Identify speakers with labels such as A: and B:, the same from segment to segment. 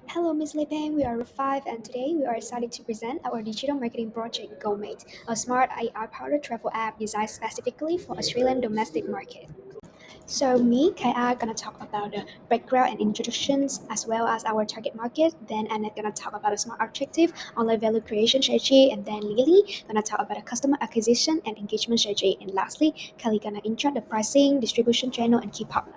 A: Hello, Ms. Lepeng. We are 5, and today we are excited to present our digital marketing project, GoMate, a smart AI-powered travel app designed specifically for Australian domestic market. So me, Kai, gonna talk about the background and introductions as well as our target market. Then Annette gonna talk about a smart objective, online value creation strategy, and then Lily gonna talk about a customer acquisition and engagement strategy. And lastly, Kelly gonna intro the pricing, distribution channel, and key partner.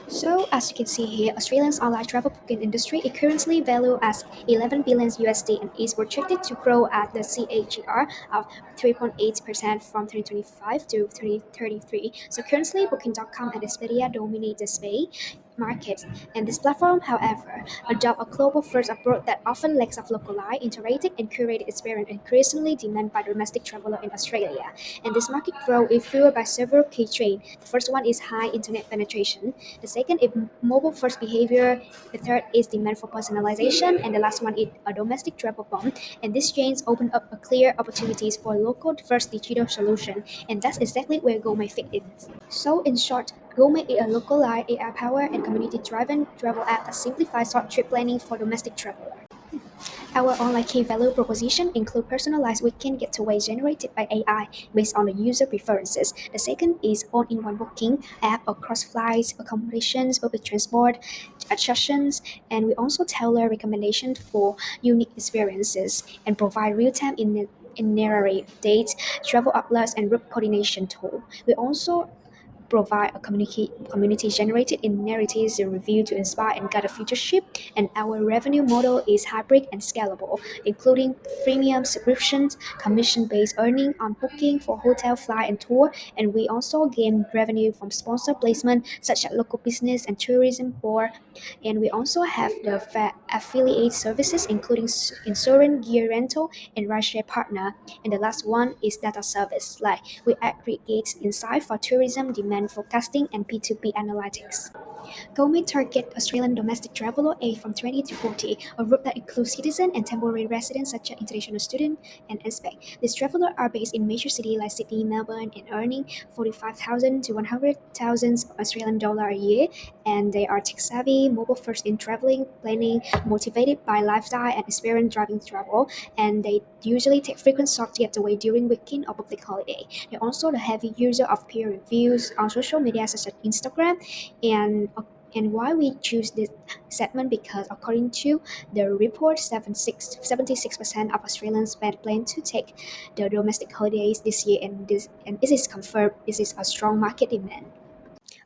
A: So, as you can see here, Australia's online travel booking industry is currently valued as 11 billion USD and is projected to grow at the CAGR of 3.8% from 2025 to 2033. So, currently, Booking.com and Expedia dominate the space market, and this platform, however, adopt a global first approach that often lacks of localized, interactive, and curated experience increasingly demanded by domestic travelers in Australia. And this market growth is fueled by several key trends. The first one is high internet penetration. The second is mobile first behavior. The third is demand for personalization. And the last one is a domestic travel bomb. And these chains open up a clear opportunities for local first digital solution. And that's exactly where GoMay fit in. So in short, GoMay is a localized AI powered and community driven travel app that simplifies short trip planning for domestic travelers. Our online key value proposition include personalized weekend getaways generated by AI based on the user preferences. The second is all-in-one booking app across flights, accommodations, public transport, attractions, and we also tailor recommendations for unique experiences and provide real-time itinerary dates, travel alerts, and route coordination tool. We also provide a community generated in narratives and review to inspire and guide a future ship. And our revenue model is hybrid and scalable, including freemium subscriptions, commission-based earning on booking for hotel, flight, and tour. And we also gain revenue from sponsor placement such as local business and tourism board. And we also have the affiliate services, including insurance, gear rental, and rideshare partner. And the last one is data service, like we aggregate insight for tourism demand forecasting and P2P analytics. Gourmet target Australian domestic traveller aged from 20 to 40, a group that includes citizen and temporary residents such as international student and expat. These travelers are based in major cities like Sydney, Melbourne, and earning 45,000 to 100,000 Australian dollar a year. And they are tech savvy, mobile first in traveling, planning, motivated by lifestyle and experience driving travel. And they usually take frequent short getaway during weekend or public holiday. They're also the heavy user of peer reviews on social media such as Instagram and why we choose this segment because according to the report 76% of Australians plan to take the domestic holidays this year, and this is confirmed this is a strong market demand.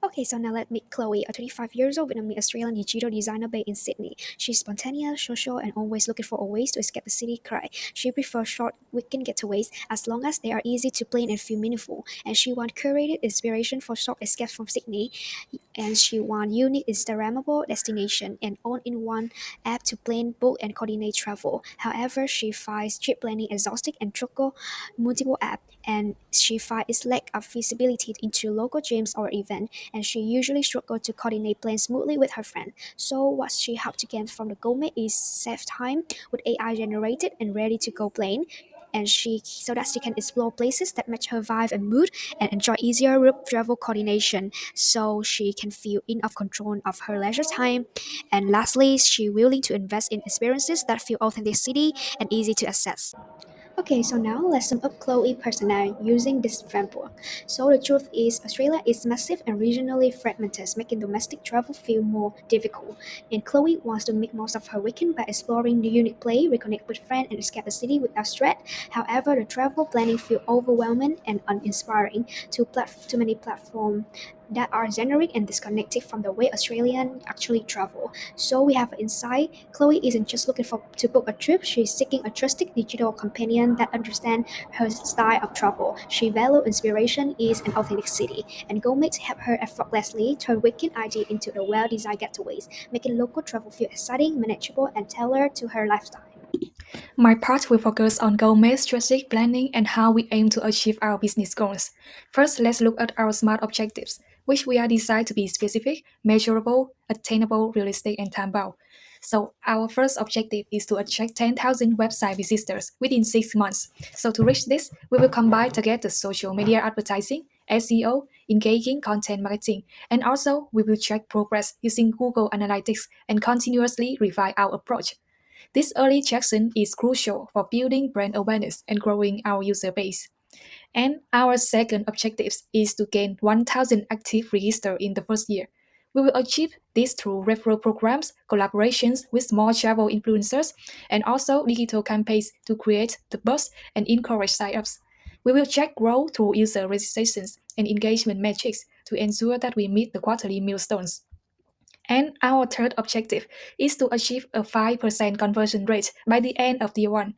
A: Okay, so now let's meet Chloe, a 25 years old Vietnamese Australian digital designer based in Sydney. She's spontaneous, social, and always looking for ways to escape the city cry. She prefers short weekend getaways as long as they are easy to plan and feel meaningful. And she wants curated inspiration for short escapes from Sydney. And she wants unique Instagrammable destination and all-in-one app to plan, book, and coordinate travel. However, she finds trip planning exhausting and struggle multiple apps. And she finds its lack of visibility into local gyms or events, and she usually struggles to coordinate plans smoothly with her friend. So what she hopes to gain from the Gourmet is save time with AI generated and ready to go plan. And she so that she can explore places that match her vibe and mood and enjoy easier route travel coordination so she can feel in of control of her leisure time. And lastly, she willing to invest in experiences that feel authenticity and easy to access. Okay, so now let's sum up Chloe personnel using this framework. So the truth is, Australia is massive and regionally fragmented, making domestic travel feel more difficult. And Chloe wants to make most of her weekend by exploring the unique play, reconnect with friends, and escape the city without stress. However, the travel planning feels overwhelming and uninspiring. Too many platforms that are generic and disconnected from the way Australians actually travel. So we have an insight. Chloe isn't just looking for to book a trip; she's seeking a trusted digital companion that understands her style of travel. She values inspiration, ease, and authenticity, and GoMate help her effortlessly turn weekend idea into a well-designed getaways, making local travel feel exciting, manageable, and tailored to her lifestyle.
B: My part will focus on gourmet strategic planning and how we aim to achieve our business goals. First, let's look at our SMART objectives, which we are designed to be specific, measurable, attainable, realistic, and time-bound. So our first objective is to attract 10,000 website visitors within 6 months. So to reach this, we will combine together social media advertising, SEO, engaging content marketing. And also, we will check progress using Google Analytics and continuously refine our approach. This early check-in is crucial for building brand awareness and growing our user base. And our second objective is to gain 1,000 active register in the first year. We will achieve this through referral programs, collaborations with small travel influencers, and also digital campaigns to create the buzz and encourage sign-ups. We will check growth through user registrations and engagement metrics to ensure that we meet the quarterly milestones. And our third objective is to achieve a 5% conversion rate by the end of year one.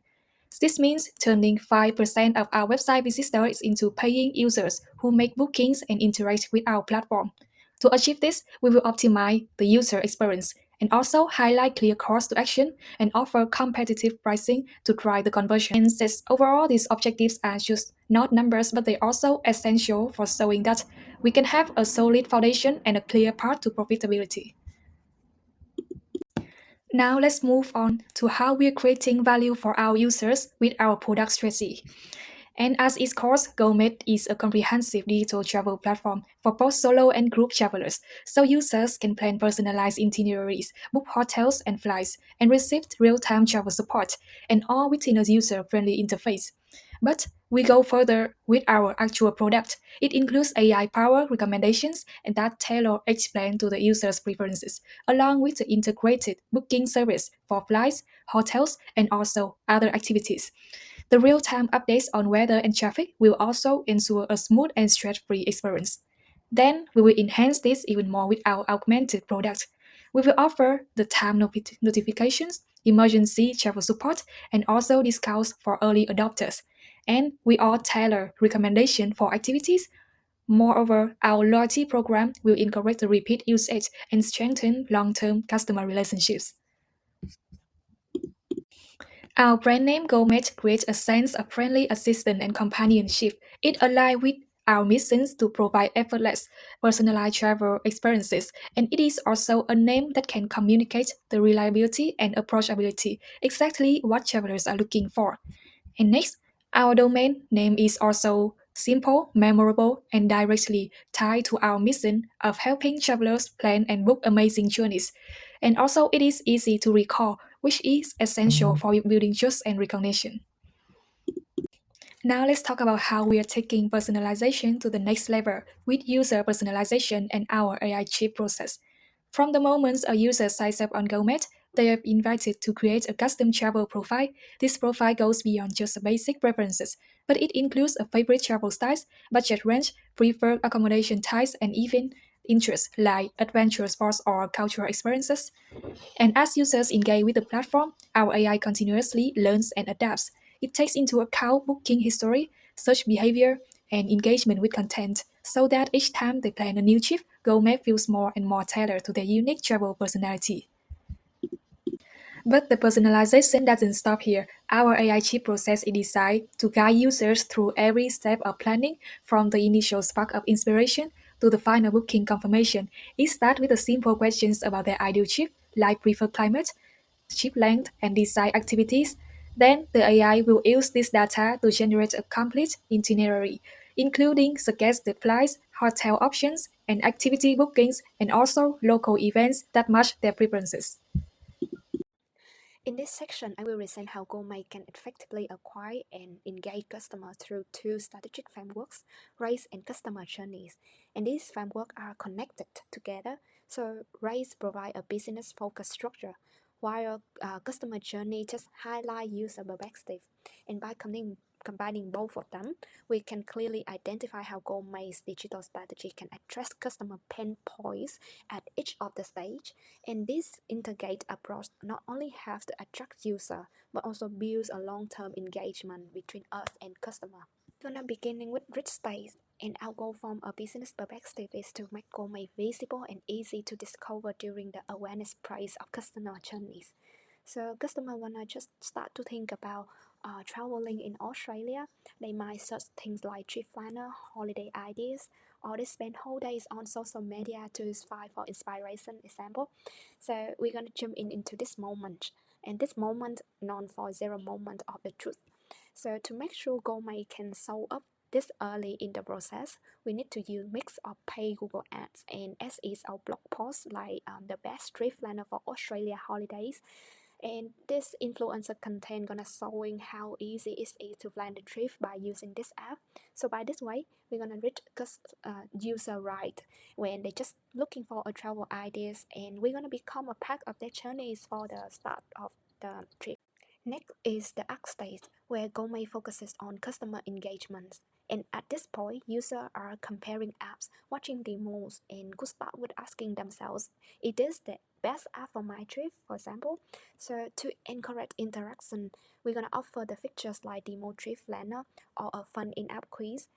B: This means turning 5% of our website visitors into paying users who make bookings and interact with our platform. To achieve this, we will optimize the user experience and also highlight clear calls to action and offer competitive pricing to drive the conversion. And since overall, these objectives are just not numbers, but they're also essential for showing that we can have a solid foundation and a clear path to profitability. Now let's move on to how we're creating value for our users with our product strategy. And as its core, GoMate is a comprehensive digital travel platform for both solo and group travelers, so users can plan personalized itineraries, book hotels and flights, and receive real-time travel support, and all within a user-friendly interface. But we go further with our actual product. It includes AI-powered recommendations and that tailor explain to the user's preferences, along with the integrated booking service for flights, hotels, and also other activities. The real-time updates on weather and traffic will also ensure a smooth and stress-free experience. Then we will enhance this even more with our augmented product. We will offer the time notifications, emergency travel support, and also discounts for early adopters. And we all tailor recommendation for activities. Moreover, our loyalty program will encourage the repeat usage and strengthen long-term customer relationships. Our brand name GoMate creates a sense of friendly assistance and companionship. It aligns with our missions to provide effortless, personalized travel experiences, and it is also a name that can communicate the reliability and approachability, exactly what travelers are looking for. And next, our domain name is also simple, memorable, and directly tied to our mission of helping travelers plan and book amazing journeys. And also, it is easy to recall, which is essential for building trust and recognition. Now let's talk about how we are taking personalization to the next level with user personalization and our AI chip process. From the moment a user signs up on GoMate, they are invited to create a custom travel profile. This profile goes beyond just basic preferences, but it includes a favorite travel styles, budget range, preferred accommodation types, and even interests like adventure sports or cultural experiences. And as users engage with the platform, our AI continuously learns and adapts. It takes into account booking history, search behavior, and engagement with content, so that each time they plan a new trip, GoMap feels more and more tailored to their unique travel personality. But the personalization doesn't stop here. Our AI chip process is designed to guide users through every step of planning, from the initial spark of inspiration to the final booking confirmation. It starts with the simple questions about their ideal trip, like preferred climate, ship length, and design activities. Then the AI will use this data to generate a complete itinerary, including suggested flights, hotel options, and activity bookings, and also local events that match their preferences.
A: In this section, I will present how GoMate can effectively acquire and engage customers through two strategic frameworks, race and customer journeys. And these frameworks are connected together. So race provide a business-focused structure, while customer journey just highlight user perspective. And by combining both of them, we can clearly identify how GoMate's digital strategy can address customer pain points at each of the stage, and this integrated approach not only helps to attract user, but also builds a long-term engagement between us and customer. Gonna beginning with rich space, and our goal from a business perspective is to make GoMate visible and easy to discover during the awareness phase of customer journeys. So customer wanna just start to think about traveling in Australia. They might search things like trip planner, holiday ideas, or they spend whole days on social media to find for inspiration example. So we're gonna jump in into this moment, and this moment known for zero moment of the truth. So to make sure GoMate can show up
C: this early in the process, we need to use mix of paid Google Ads and SEs our blog posts like the best trip planner for Australia holidays. And this influencer content gonna showing how easy it is to plan the trip by using this app. So by this way, we're gonna reach user right when they just looking for a travel ideas, and we're gonna become a part of their journeys for the start of the trip. Next is the app stage, where Gourmet focuses on customer engagement. And at this point, users are comparing apps, watching demos, and could start with asking themselves, is this the best app for my trip, for example? So to encourage interaction, we're gonna offer the features like demo trip planner or a fun in-app quiz,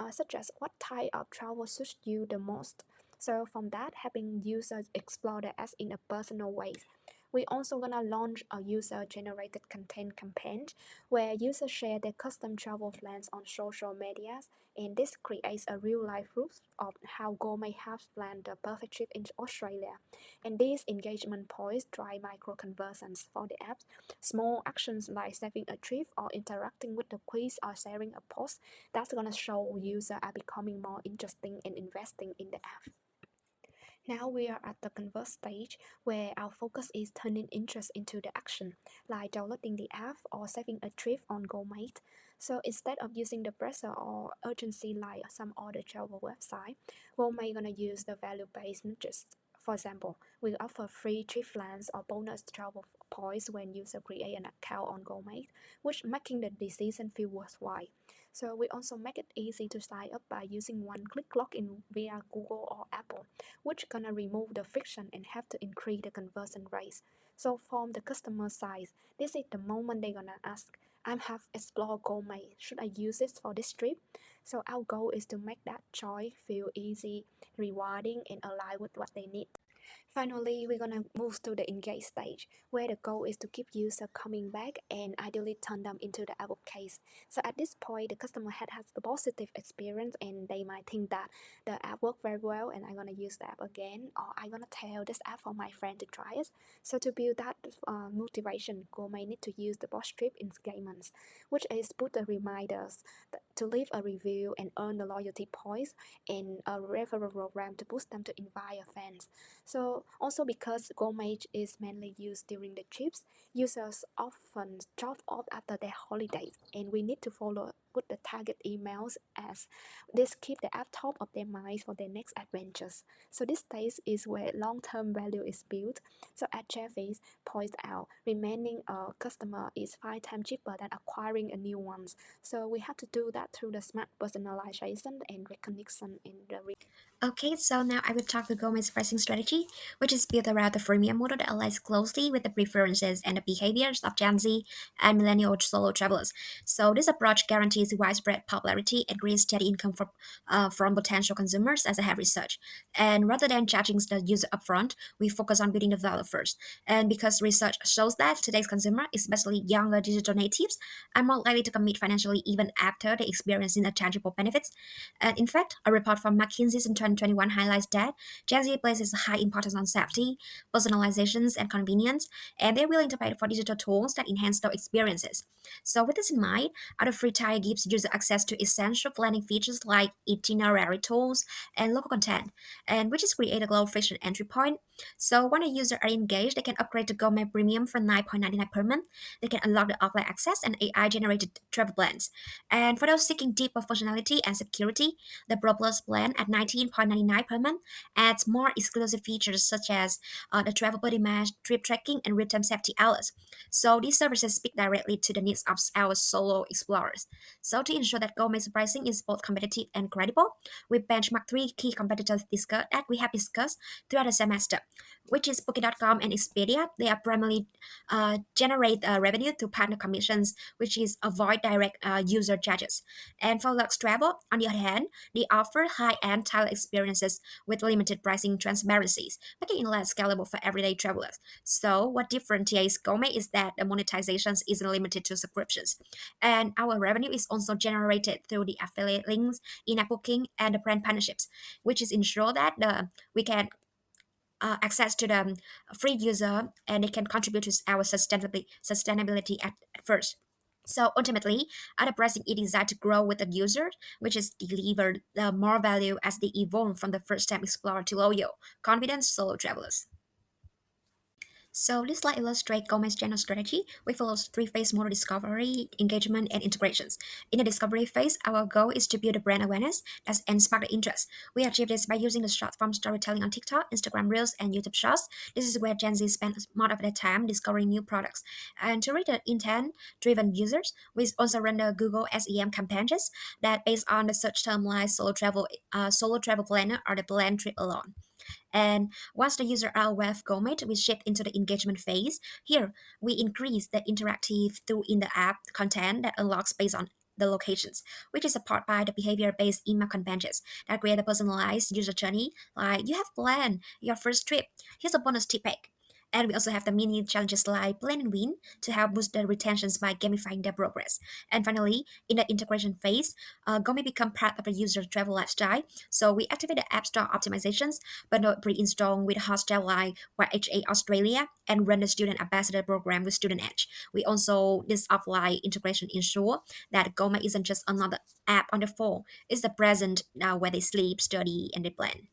C: such as what type of travel suits you the most. So from that, helping users explore the apps in a personal way. We also gonna launch a user-generated content campaign where users share their custom travel plans on social medias, and this creates a real-life proof of how Gourmet have planned the perfect trip in Australia. And these engagement points drive micro conversions for the app. Small actions like saving a trip or interacting with the quiz or sharing a post, that's gonna show users are becoming more interesting in investing in the app. Now we are at the convert stage, where our focus is turning interest into the action, like downloading the app or saving a trip on GoMate. So instead of using the pressure or urgency like some other travel website, GoMate gonna use the value-based nudges. For example, we offer free trip plans or bonus travel points when user create an account on GoMate, which making the decision feel worthwhile. So we also make it easy to sign up by using one-click login via Google or Apple, which gonna remove the friction and have to increase the conversion rates. So from the customer side, this is the moment they're gonna ask, I have explored Gourmet, should I use this for this trip? So our goal is to make that choice feel easy, rewarding, and align with what they need. Finally, we're gonna move to the engage stage, where the goal is to keep users coming back and ideally turn them into the advocates. So at this point, the customer has a positive experience, and they might think that the app worked very well and I'm gonna use the app again, or I'm gonna tell this app for my friend to try it. So to build that motivation, Go may need to use the boss trip engagements, which is put the reminders to leave a review and earn the loyalty points, and a referral program to boost them to invite a fans. So also because Gourmet is mainly used during the trips, users often drop off after their holidays, and we need to follow with the target emails, as this keep the app top of their minds for their next adventures. So this stage is where long-term value is built. So as Jeffy points out, remaining a customer is 5 times cheaper than acquiring a new one. So we have to do that through the smart personalization and recognition in the.
D: Okay, so now I will talk the Gomez pricing strategy, which is built around the freemium model that aligns closely with the preferences and the behaviors of Gen Z and millennial solo travelers. So this approach guarantees widespread popularity and creates steady income from potential consumers, as I have researched. And rather than charging the user upfront, we focus on building the value first. And because research shows that today's consumer, especially younger digital natives, are more likely to commit financially even after they experience the tangible benefits. And in fact, a report from McKinsey in 2021 highlights that Gen Z places high importance on safety, personalizations, and convenience, and they're willing to pay for digital tools that enhance their experiences. So, with this in mind, our free tier gives user access to essential planning features like itinerary tools and local content, and which is create a low friction entry point. So, when a user are engaged, they can upgrade to Gourmet Premium for 9.99 per month. They can unlock the offline access and AI generated travel plans. And for those seeking deeper functionality and security, the Pro Plus plan at 19.99 per month adds more exclusive features such as the travel buddy match, trip tracking, and real-time safety alerts. So these services speak directly to the needs of our solo explorers. So to ensure that Gourmet's pricing is both competitive and credible, we benchmark three key competitors that we have discussed throughout the semester, which is Booking.com and Expedia. They are primarily generate revenue through partner commissions, which is avoid direct user charges. And for Lux Travel, on the other hand, they offer high-end tailored experiences with limited pricing transparencies, making it less scalable for everyday travelers. So, what differentiates Gourmet is that the monetization isn't limited to subscriptions, and our revenue is also generated through the affiliate links, in-app booking, and the brand partnerships, which is ensure that we can access to the free user and it can contribute to our sustainability at first. So ultimately, advertising is designed to grow with the user, which is delivered more value as they evolve from the first time explorer to loyal, confident solo travelers. So this slide illustrates Gomez general strategy. We follow three-phase model: discovery, engagement, and integrations. In the discovery phase, our goal is to build a brand awareness and spark the interest. We achieve this by using the short-form storytelling on TikTok, Instagram Reels, and YouTube Shorts. This is where Gen Z spend most of their time discovering new products. And to reach the intent-driven users, we also run the Google SEM campaigns that based on the search term like solo travel planner, or the plan trip alone. And once the user are aware of GoMate, we shift into the engagement phase. Here, we increase the interactive through in the app content that unlocks based on the locations, which is supported by the behavior-based email campaigns that create a personalized user journey. Like you have planned your first trip, here's a bonus tip pack. And we also have the mini challenges like Plan and Win to help boost the retentions by gamifying their progress. And finally, in the integration phase, Gomi become part of the user travel lifestyle. So we activate the App Store optimizations but not pre-installed with hostel like YHA Australia and run the student ambassador program with Student Edge. We also this offline integration ensure that Goma isn't just another app on the phone. It's the present now where they sleep, study, and they plan.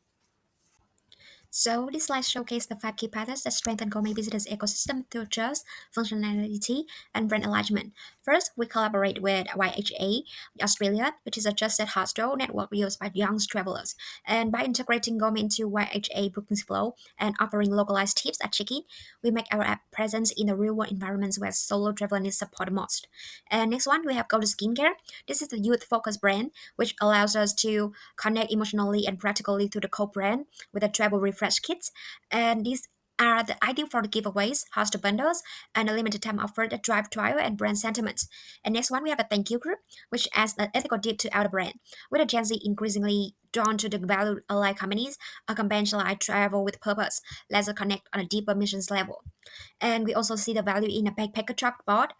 D: So this slide showcases the five key patterns that strengthen Gourmet Visitors ecosystem through trust, functionality, and brand alignment. First, we collaborate with YHA Australia, which is a trusted hostel network used by young travelers. And by integrating Gourmet into YHA bookings flow and offering localized tips at check-in, we make our app presence in the real-world environments where solo travel needs support the most. And next one, we have Go to Skincare. This is the youth-focused brand, which allows us to connect emotionally and practically to the co-brand with a travel refresh kits, and these are the ideal for the giveaways, host bundles, and a limited time offer that drive trial and brand sentiments. And next one, we have a thank you group, which adds an ethical dip to our brand. With a Gen Z increasingly drawn to the value alike companies, a campaign like travel with purpose, let's connect on a deeper missions level. And we also see the value in a backpacker truck bot,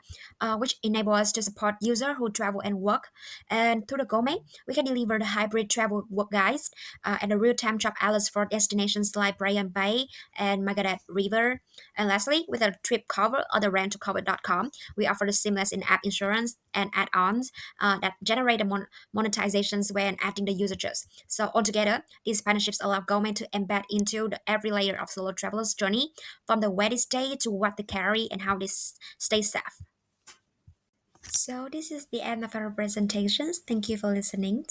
D: which enable us to support users who travel and work. And through the Gourmet, we can deliver the hybrid travel work guides and the real-time job alerts for destinations like Brian Bay and Margaret River. And lastly, with a trip cover or the rent2cover.com, we offer the seamless in-app insurance and add-ons that generate the monetizations when adding the usages. So altogether, these partnerships allow Gourmet to embed into the every layer of solo travelers' journey, from the where they stay to what they carry and how they stay safe. So this is the end of our presentations. Thank you for listening.